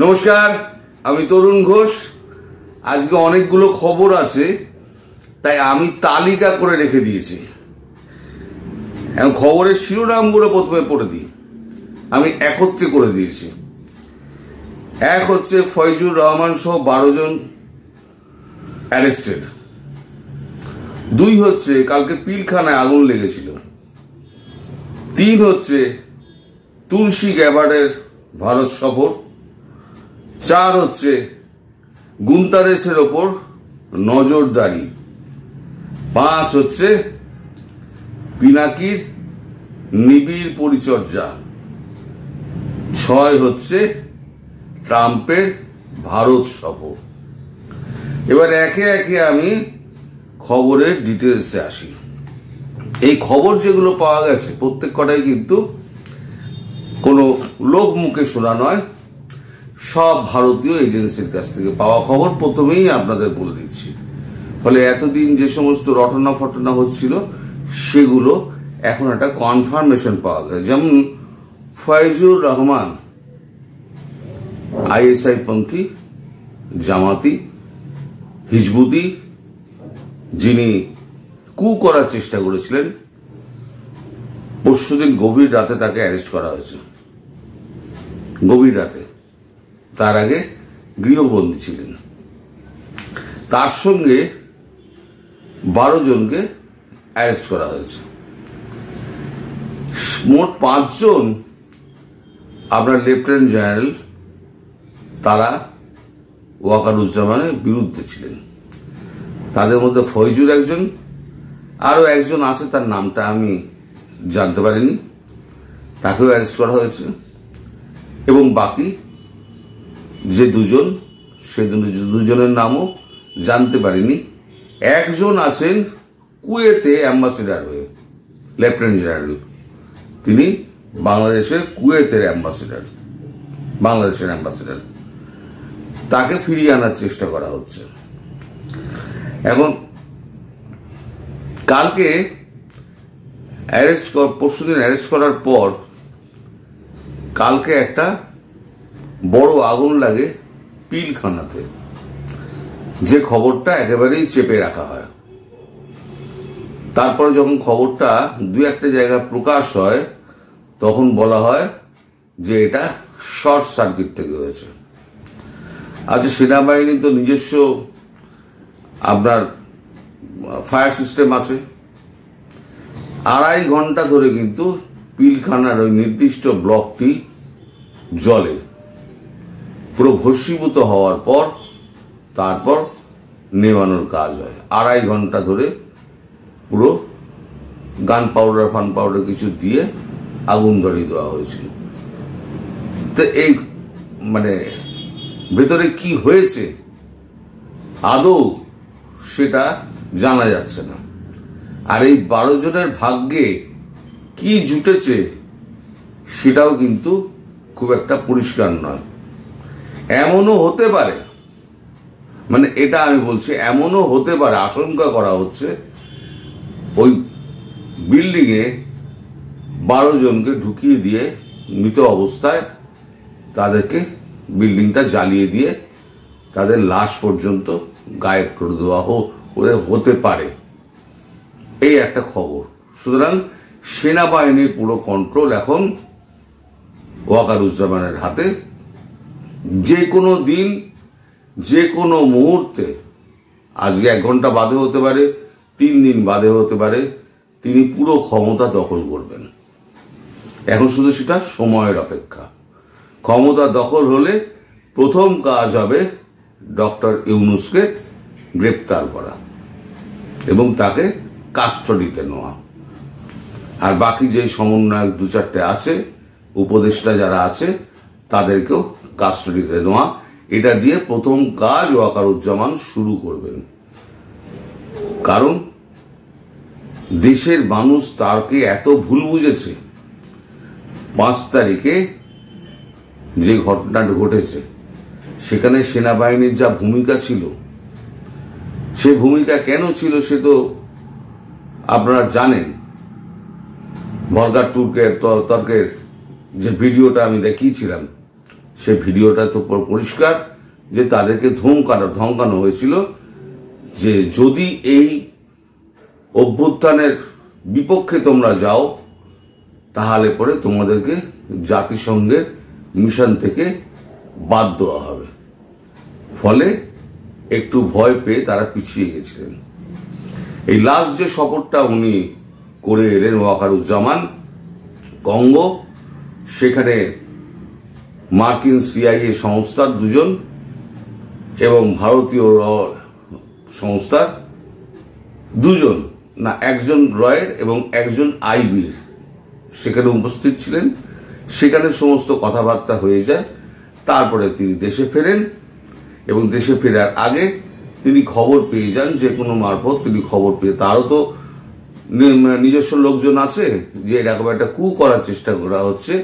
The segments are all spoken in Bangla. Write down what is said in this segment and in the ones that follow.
নমস্কার, আমি তরুণ ঘোষ। আজকে অনেকগুলো খবর আছে, তাই আমি তালিকা করে রেখে দিয়েছি। এখন খবরের শিরোনামগুলো প্রথমে পড়ে দিই। আমি একত্রে করে দিয়েছি। এক হচ্ছে ফয়জুর রহমান সহ 12 জন অ্যারেস্টেড। 2 হচ্ছে কালকে পিলখানায় আগুন লেগেছিল। 3 হচ্ছে তুলসী গ্যাবার্ডের ভারত সফর। 4 হচ্ছে গুন্তারেসের ওপর নজরদারি। 5 হচ্ছে পিনাকির নিবিড় পরিচর্যা। 6 হচ্ছে ট্রাম্পের ভারত সফর। এবার একে একে আমি খবরের ডিটেলসে আসি। এই খবর যেগুলো পাওয়া গেছে প্রত্যেক কটাই কিন্তু কোনো লোক মুখে শোনা নয়, সব ভারতীয় এজেন্সির কাছ থেকে পাওয়া খবর। প্রথমেই আপনাদের বলে দিচ্ছি, ফলে এতদিন যে সমস্ত রটনা ফটনা হচ্ছিল সেগুলো এখন একটা কনফার্মেশন পাওয়া যায়। যেমন ফয়জুর রহমান আইএসআই পন্থী, জামাতি, হিজবুতি, যিনি কু করার চেষ্টা করেছিলেন, পরশুদিন গভীর রাতে তাকে অ্যারেস্ট করা হয়েছে। গভীর রাতে, তার আগে গৃহবন্দী ছিলেন। তার সঙ্গে 12 জনকে অ্যারেস্ট করা হয়েছে। মোট 5 জন আপনার লেফটেন্যান্ট জেনারেল, তারা ওয়াকারুজ্জামানের বিরুদ্ধে ছিলেন। তাদের মধ্যে ফয়জুর একজন, আরো একজন আছে, তার নামটা আমি জানতে পারিনি, তাকেও অ্যারেস্ট করা হয়েছে। এবং বাকি যে 2 জন, সে 2 জনের নামও জানতে পারিনি। একজন আছেন কুয়েতে অ্যাম্বাসেডার হয়ে, লেফটেন্যান্ট জেনারেল, তিনি বাংলাদেশের কুয়েতের অ্যাম্বাসেডার, বাংলাদেশের অ্যাম্বাসেডার, তাকে ফিরিয়ে আনার চেষ্টা করা হচ্ছে। এখন কালকে পরশুদিন অ্যারেস্ট করার পর কালকে একটা বড় আগুন লাগে পিলখানাতে, যে খবরটা একেবারেই চেপে রাখা হয়। তারপরে যখন খবরটা 2-1 জায়গায় প্রকাশ হয়, তখন বলা হয় যে এটা শর্ট সার্কিট থেকে হয়েছে। আচ্ছা, সেনাবাহিনী তো নিজস্ব আপনার ফায়ার সিস্টেম আছে। 2.5 ঘন্টা ধরে কিন্তু পিলখানার ওই নির্দিষ্ট ব্লকটি জ্বলে। পুরো ভস্মীভূত হওয়ার পর তারপর নেভানোর কাজ হয়। 2.5 ঘন্টা ধরে পুরো গান পাউডার ফান পাউডার কিছু দিয়ে আগুন ধরিয়ে দেওয়া হয়েছিল। তো এই ভেতরে কি হয়েছে আদৌ সেটা জানা যাচ্ছে না। আর এই 12 জনের ভাগ্যে কি জুটেছে সেটাও কিন্তু খুব একটা পরিষ্কার নয়। এমনও হতে পারে, এটা আমি বলছি, এমনও হতে পারে, আশঙ্কা করা হচ্ছে ওই বিল্ডিং এ 12 জনকে ঢুকিয়ে দিয়ে মৃত অবস্থায় তাদেরকে বিল্ডিংটা জ্বালিয়ে দিয়ে তাদের লাশ পর্যন্ত গায়েব করে দেওয়া হতে পারে, এই একটা খবর। সুতরাং সেনাবাহিনীর পুরো কন্ট্রোল এখন ওয়াকারুজ্জামানের হাতে। যে কোনো দিন, যে কোনো মুহূর্তে, আজকে 1 ঘন্টা বাদে হতে পারে, 3 দিন বাদে হতে পারে, তিনি পুরো ক্ষমতা দখল করবেন। এখন শুধু সেটা সময়ের অপেক্ষা। ক্ষমতা দখল হলে প্রথম কাজ হবে ডক্টর ইউনূসকে গ্রেপ্তার করা এবং তাকে কাস্টডিতে নেওয়া। আর বাকি যে সমন্বয়ক 2-4টে আছে, উপদেষ্টা যারা আছে, তাদেরকেও কাস্টডিতে নেওয়া। এটা দিয়ে প্রথম কাজ ওয়াকারুজ্জামান শুরু করবেন। কারণ দেশের মানুষ তাকে এত ভুল বুঝেছে। 5 তারিখে যে ঘটনাটা ঘটেছে, সেখানে সেনাবাহিনীর যা ভূমিকা ছিল, সে ভূমিকা কেন ছিল সে তো আপনারা জানেন। ভলগার তর্কের যে ভিডিওটা আমি দেখিয়েছিলাম, সে ভিডিওটা তো পরিষ্কার যে তাদেরকে ধমকানো হয়েছিল যে যদি এই অভ্যুত্থানের বিপক্ষে তোমরা যাও তাহলে পরে তোমাদেরকে জাতিসংঘের মিশন থেকে বাদ দেওয়া হবে। ফলে একটু ভয় পেয়ে তারা পিছিয়ে গেছিলেন। এই লাস্ট যে সফরটা উনি করে এলেন ওয়াকারুজ্জামান কঙ্গো, সেখানে মার্কিন CIA সংস্থার 2 জন এবং ভারতীয় সংস্থার 2 জন, না 1 জন রয়ের এবং 1 জন IB-র সেখানে উপস্থিত ছিলেন। সেখানে সমস্ত কথাবার্তা হয়ে যায়। তারপরে তিনি দেশে ফেরেন এবং দেশে ফেরার আগে তিনি খবর পেয়ে যান, যে কোনো মারফত তিনি খবর পেয়ে, তারও তো নিজস্ব লোকজন আছে, যে এরকম একটা কু করার চেষ্টা করা হচ্ছে,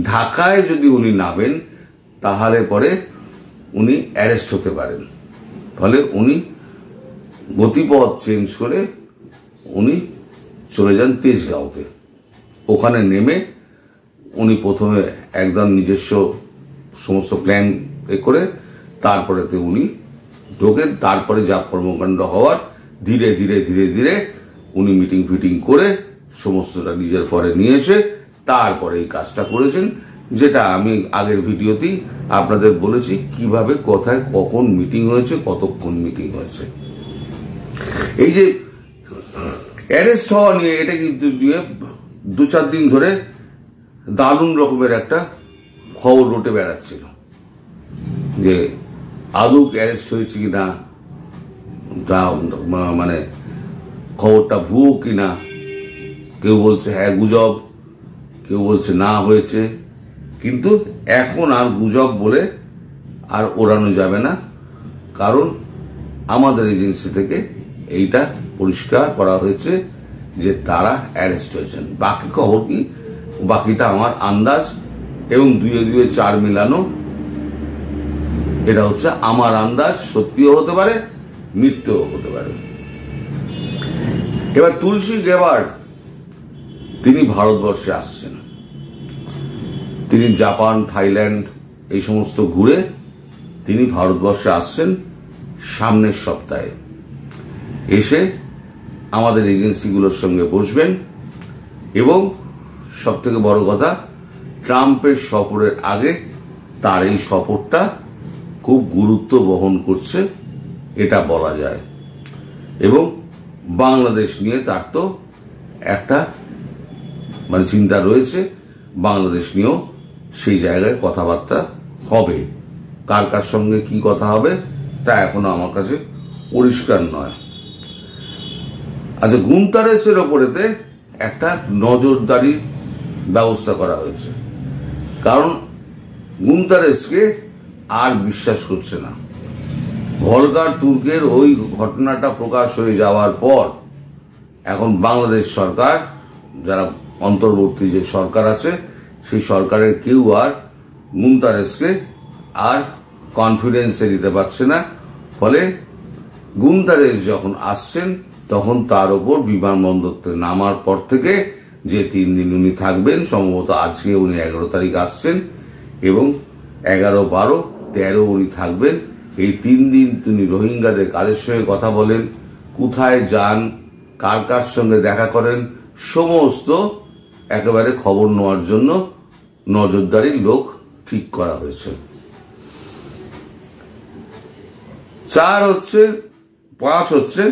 ঢাকায় যদি উনি নামেন তাহলে পরে উনি অ্যারেস্ট হতে পারেন। ফলে উনি গতিপথ চেঞ্জ করে উনি চলে যান তেজগাঁওতে। ওখানে নেমে উনি প্রথমে একদম নিজস্ব সমস্ত প্ল্যান করে তারপরেতে উনি ঢোকেন। তারপরে যা কর্মকাণ্ড হওয়ার ধীরে ধীরে ধীরে ধীরে উনি মিটিং ফিটিং করে সমস্তটা নিজের পরে নিয়ে এসে তারপরে এই কাজটা করেছেন, যেটা আমি আগের ভিডিওতেই আপনাদের বলেছি কিভাবে কোথায় কখন মিটিং হয়েছে, কতক্ষণ মিটিং হয়েছে। এই যে অ্যারেস্ট হওয়া নিয়ে এটা কিন্তু 2-4 দিন ধরে দারুণ রকমের একটা খবর রটে বেড়াচ্ছিল যে আদৌ অ্যারেস্ট হয়েছে কিনা, মানে খবরটা ভুয়ো কিনা। কেউ বলছে হ্যাঁ গুজব, কেউ বলছে না হয়েছে। কিন্তু এখন আর গুজব বলে আর ওড়ানো যাবে না, কারণ আমাদের এজেন্সি থেকে এইটা পরিষ্কার করা হয়েছে যে তারা অ্যারেস্ট হয়েছেন। বাকি খবর কি, বাকিটা আমার আন্দাজ এবং 2-2 4 মিলানো। এটা হচ্ছে আমার আন্দাজ, সত্যিও হতে পারে মিথ্যেও হতে পারে। এবার তুলসী গেবার্ড তিনি ভারতবর্ষে আসছেন। তিনি জাপান, থাইল্যান্ড এই সমস্ত ঘুরে তিনি ভারতবর্ষে আসছেন সামনের সপ্তাহে। এসে আমাদের এজেন্সিগুলোর সঙ্গে বসবেন এবং সবথেকে বড় কথা, ট্রাম্পের সফরের আগে তার এই সফরটা খুব গুরুত্ব বহন করছে এটা বলা যায়। এবং বাংলাদেশ নিয়ে তার তো একটা মানে চিন্তা রয়েছে, বাংলাদেশ নিয়েও সেই জায়গায় কথাবার্তা হবে। কার কার সঙ্গে কি কথা হবে তা এখনো আমার কাছে পরিষ্কার নয়। আচ্ছা, গুন্তারেসের ওপরেতে একটা নজরদারির ব্যবস্থা করা হয়েছে, কারণ গুন্তারেসকে আর বিশ্বাস করছে না। ভলগার তুর্কের ওই ঘটনাটা প্রকাশ হয়ে যাওয়ার পর এখন বাংলাদেশ সরকার, যারা অন্তর্বর্তী যে সরকার আছে, সেই সরকারের কেউ আর গুন্তারেসকে আর কনফিডেন্সে দিতে পারছে না। ফলে গুন্তারেস যখন আসছেন তখন তার ওপর বিমানবন্দরতে নামার পর থেকে যে 3 দিন উনি থাকবেন, সম্ভবত আজকে উনি 11 তারিখ আসছেন এবং 11, 12, 13 উনি থাকবেন। এই 3 দিন তিনি রোহিঙ্গাদের কাদের সঙ্গে কথা বলেন, কোথায় যান, কার কার সঙ্গে দেখা করেন, সমস্ত একেবারে খবর নেওয়ার জন্য নজরদারির লোক ঠিক করা হয়েছে। 5 হচ্ছে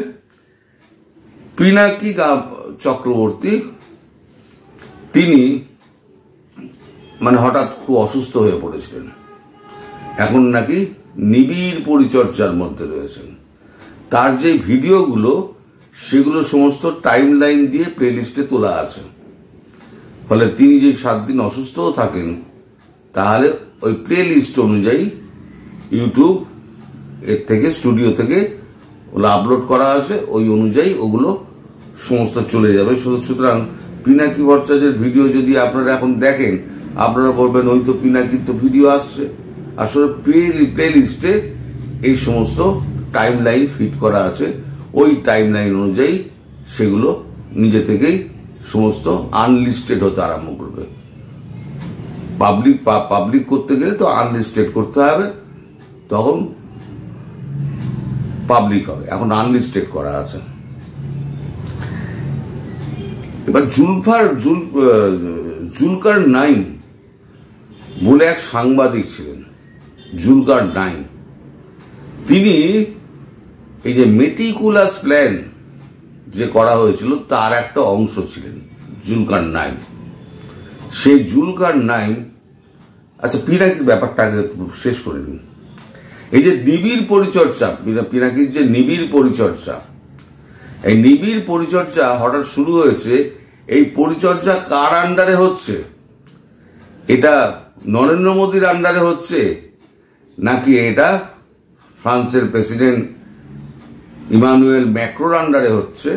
পিনাকি চক্রবর্তী। তিনি মানে হঠাৎ খুব অসুস্থ হয়ে পড়েছিলেন, এখন নাকি নিবিড় পরিচর্যার মধ্যে রয়েছেন। তার যে ভিডিওগুলো সেগুলো সমস্ত টাইম লাইন দিয়ে প্লেলিস্টে তোলা আছে। ফলে তিনি যে 7 দিন অসুস্থও থাকেন, তাহলে ওই প্লেলিস্ট অনুযায়ী ইউটিউব এর থেকে, স্টুডিও থেকে ওগুলো আপলোড করা আছে, ওই অনুযায়ী ওগুলো সমস্ত চলে যাবে। সুতরাং পিনাকি ভট্টাচার্যের ভিডিও যদি আপনারা এখন দেখেন, আপনারা বলবেন ওই তো পিনাকির তো ভিডিও আসছে। আসলে প্লেলিস্টে এই সমস্ত টাইম লাইন ফিট করা আছে, ওই টাইম লাইন অনুযায়ী সেগুলো নিজে থেকেই সমস্ত আনলিস্টেড হতে আরম্ভ করবে। পাবলিক করতে গেলে তো আনলিস্টেড করতে হবে, তখন পাবলিক হবে। এখন আনলিস্টেড করা আছে। এবার জুলকার নাইন বলে এক সাংবাদিক ছিলেন, জুলকার নাইন। তিনি এই যে মেটিকুলাস প্ল্যান যে করা হয়েছিল তার একটা অংশ ছিলেন জুলকার নাইন। সেই জুলকার নাইন, আচ্ছা পিনাকির ব্যাপারটা আগে শেষ করে নিন। এই যে নিবিড় পরিচর্যা, পিনাকির যে নিবিড় পরিচর্যা, এই নিবিড় পরিচর্যা হঠাৎ শুরু হয়েছে। এই পরিচর্যা কার আন্ডারে হচ্ছে? এটা নরেন্দ্র মোদীর আন্ডারে হচ্ছে নাকি এটা ফ্রান্সের প্রেসিডেন্ট ইমানুয়েল ম্যাক্রোর আন্ডারে হচ্ছে,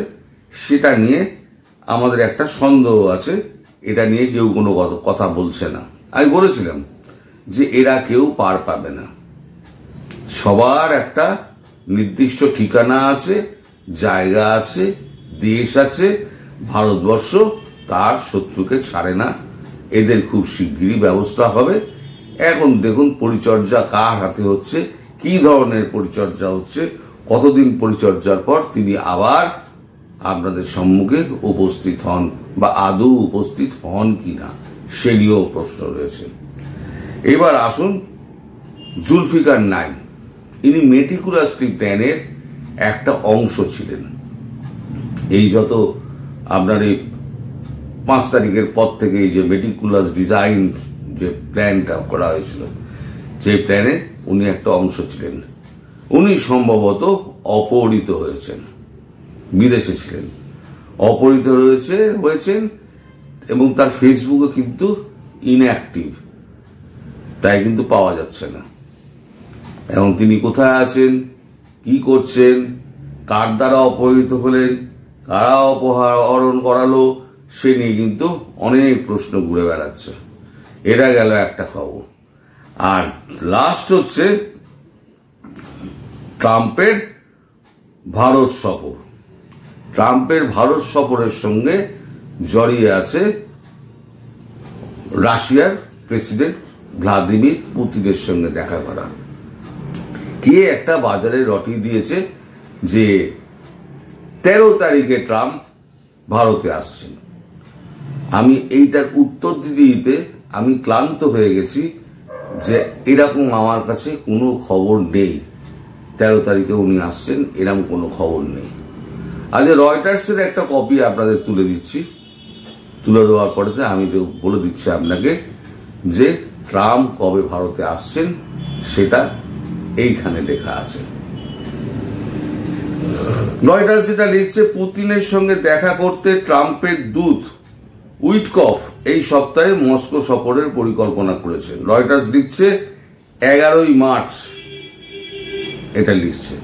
সেটা নিয়ে আমাদের একটা সন্দেহ আছে। এটা নিয়ে কেউ কোনো কথা বলছে না। আমি বলেছিলাম যে এরা কেউ পার পাবে না। সবার একটা নির্দিষ্ট ঠিকানা আছে, জায়গা আছে, দেশ আছে। ভারতবর্ষ তার শত্রুকে ছাড়ে না। এদের খুব শিগগিরই ব্যবস্থা হবে। এখন দেখুন পরিচর্যা কার হাতে হচ্ছে, কি ধরনের পরিচর্যা হচ্ছে, কতদিন পরিচর্যার পর তিনি আবার আপনাদের সম্মুখে উপস্থিত হন বা আদৌ উপস্থিত হন কিনা, সে নিয়েও প্রশ্ন রয়েছে। এবার আসুন জুলফিকার নাইন। ইনি মেটিকুলাসলি প্ল্যানের একটা অংশ ছিলেন। এই যত আপনার এই 5 তারিখের পর থেকে এই যে মেটিকুলাস ডিজাইন যে প্ল্যানটা করা হয়েছিল, যে প্ল্যানে উনি একটা অংশ ছিলেন। উনি সম্ভবত অপহৃত হয়েছেন, বিদেশে ছিলেন, অপহৃত হয়েছেন এবং তার ফেসবুকে কিন্তু ইনঅ্যাক্টিভ, তাই কিন্তু পাওয়া যাচ্ছে না। এবং তিনি কোথায় আছেন, কি করছেন, কার দ্বারা অপহৃত হলেন, কারা অপহরণ করালো, সে নিয়ে কিন্তু অনেক প্রশ্ন ঘুরে বেড়াচ্ছে। এটা গেল একটা খবর। আর লাস্ট হচ্ছে ট্রাম্পের ভারত সফর। ট্রাম্পের ভারত সফরের সঙ্গে জড়িয়ে আছে রাশিয়ার প্রেসিডেন্ট ভ্লাদিমির পুতিনের সঙ্গে দেখা করা। কে একটা বাজারে রটি দিয়েছে যে 13 তারিখে ট্রাম্প ভারতে আসছেন। আমি এইটার উত্তর দিতে আমি ক্লান্ত হয়ে গেছি যে এরকম আমার কাছে কোনো খবর নেই। 13 তারিখে উনি আসছেন এরকম কোনো খবর নেই। আজ রয়টার্সের একটা কপি আপনাদের তুলে দিচ্ছি। তুলে দেওয়ার পরে আমি তো বলে দিচ্ছি আপনাকে যে ট্রাম্প কবে ভারতে আসছেন সেটা এইখানে লেখা আছে। রয়টার্স যেটা লিখছে, পুতিনের সঙ্গে দেখা করতে ট্রাম্পের দূত উইটকফ এই সপ্তাহে মস্কো সফরের পরিকল্পনা করেছেন। রয়টার্স লিখছে 11ই মার্চ, এটা লিখছে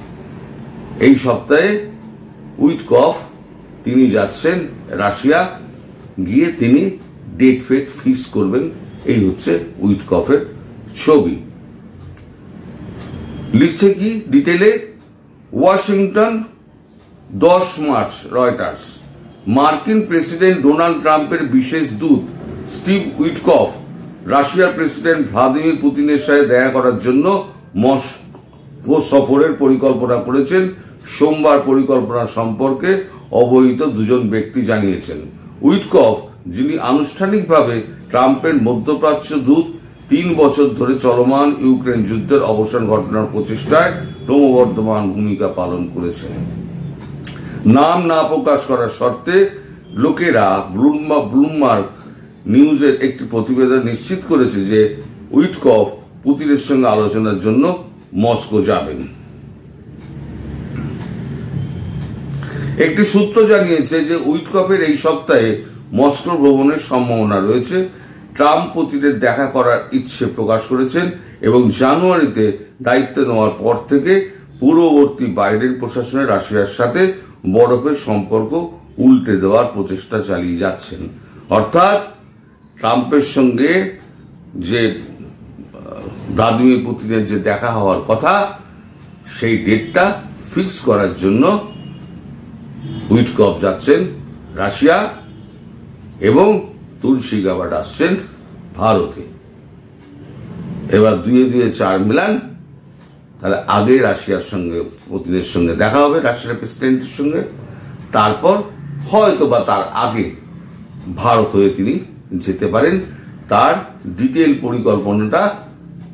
এই সপ্তাহে উইটকফ তিনি যাচ্ছেন রাশিয়া, গিয়ে তিনি ডেট ফেট ফিক্স করবেন। এই হচ্ছে উইটকফের ছবি। লিখছে কি ডিটেলে, ওয়াশিংটন 10 মার্চ। রয়টার্স, মার্কিন প্রেসিডেন্ট ডোনাল্ড ট্রাম্পের বিশেষ দূত স্টিভ উইটকফ রাশিয়ার প্রেসিডেন্ট ভ্লাদিমির পুতিনের সাথে দেখা করার জন্য মস্কো সফরের পরিকল্পনা করেছেন। সোমবার পরিকল্পনা সম্পর্কে অবহিত দুজন ব্যক্তি জানিয়েছেন। উইটকফ, যিনি আনুষ্ঠানিকভাবে ট্রাম্পের মধ্যপ্রাচ্য দূত, 3 বছর ধরে চলমান ইউক্রেন যুদ্ধের অবসান ঘটানোর প্রচেষ্টায় ক্রমবর্ধমান ভূমিকা পালন করেছেন। নাম না প্রকাশ করার শর্তে লোকেরা ব্লুমবার্গ নিউজের একটি প্রতিবেদন নিশ্চিত করেছে যে উইটকফ পুতিনের সঙ্গে আলোচনার জন্য মস্কো যাবেন। একটি সূত্র জানিয়েছে যে উইটকফের এই সপ্তাহে মস্কো ভ্রমণের সম্ভাবনা রয়েছে। ট্রাম্প পুতিনের দেখা করার ইচ্ছে প্রকাশ করেছেন এবং জানুয়ারিতে দায়িত্ব নেওয়ার পর থেকে পূর্ববর্তী বাইডেন প্রশাসনের রাশিয়ার সাথে বরফের সম্পর্ক উল্টে দেওয়ার প্রচেষ্টা চালিয়ে যাচ্ছেন। অর্থাৎ ট্রাম্পের সঙ্গে যে ভ্লাদিমির পুতিনের যে দেখা হওয়ার কথা, সেই ডেটটা ফিক্স করার জন্য উইটকফ যাচ্ছেন রাশিয়া এবং তুলসী গাবার্ড আসছেন ভারতে। এবার 2-2 4 মিলান, তাহলে আগে রাশিয়ার সঙ্গে পুতিনের সঙ্গে দেখা হবে, রাশিয়ার প্রেসিডেন্টের সঙ্গে, তারপর হয়তো বা তার আগে ভারত হয়ে তিনি যেতে পারেন। তার ডিটেল পরিকল্পনাটা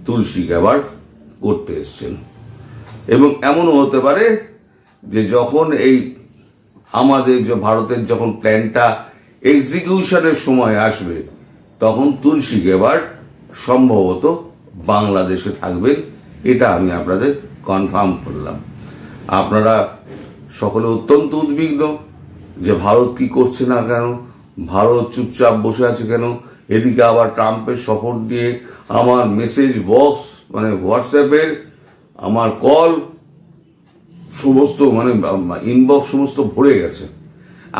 তুলসী গ্যাবার্ড করতে এসছেন। এবং এমনও হতে পারে যে যখন এই আমাদের যে ভারতের যখন প্ল্যানটা এক্সিকিউশনের সময় আসবে, তখন তুলসী গ্যাবার্ড সম্ভবত বাংলাদেশে থাকবেন। এটা আমি আপনাদের কনফার্ম করলাম। আপনারা সকলে অত্যন্ত উদ্বিগ্ন যে ভারত কি করছে না কেন, ভারত চুপচাপ বসে আছে কেন। এদিকে আবার ট্রাম্পের সফর দিয়ে আমার মেসেজ বক্স, মানে হোয়াটসঅ্যাপের আমার কল সমস্ত, মানে ইনবক্স সমস্ত ভরে গেছে।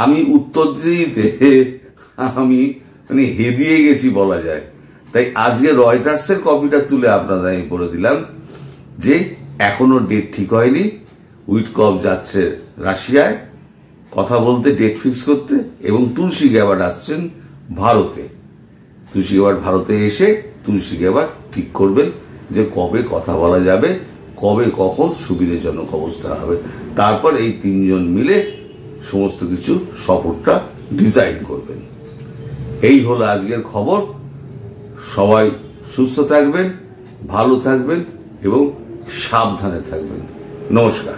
আমি উত্তর দিতে আমি মানে হেদিয়ে গেছি বলা যায়। তাই আজকে রয়টার্সের কপিটা তুলে আপনাদের আমি বলে দিলাম যে এখনো ডেট ঠিক হয়নি। উইটকফ যাচ্ছে রাশিয়ায় কথা বলতে, ডেট ফিক্স করতে, এবং তুলসী গ্যাবার্ড আসছেন ভারতে। তুলসী গ্যাবার্ড ভারতে এসে তুলসী গ্যাবার্ড ঠিক করবেন যে কবে কথা বলা যাবে, কবে কখন সুবিধাজনক অবস্থা হবে। তারপর এই 3 জন মিলে সমস্ত কিছু সফরটা ডিজাইন করবেন। এই হলো আজকের খবর। সবাই সুস্থ থাকবেন, ভালো থাকবেন এবং সাবধানে থাকবেন। নমস্কার।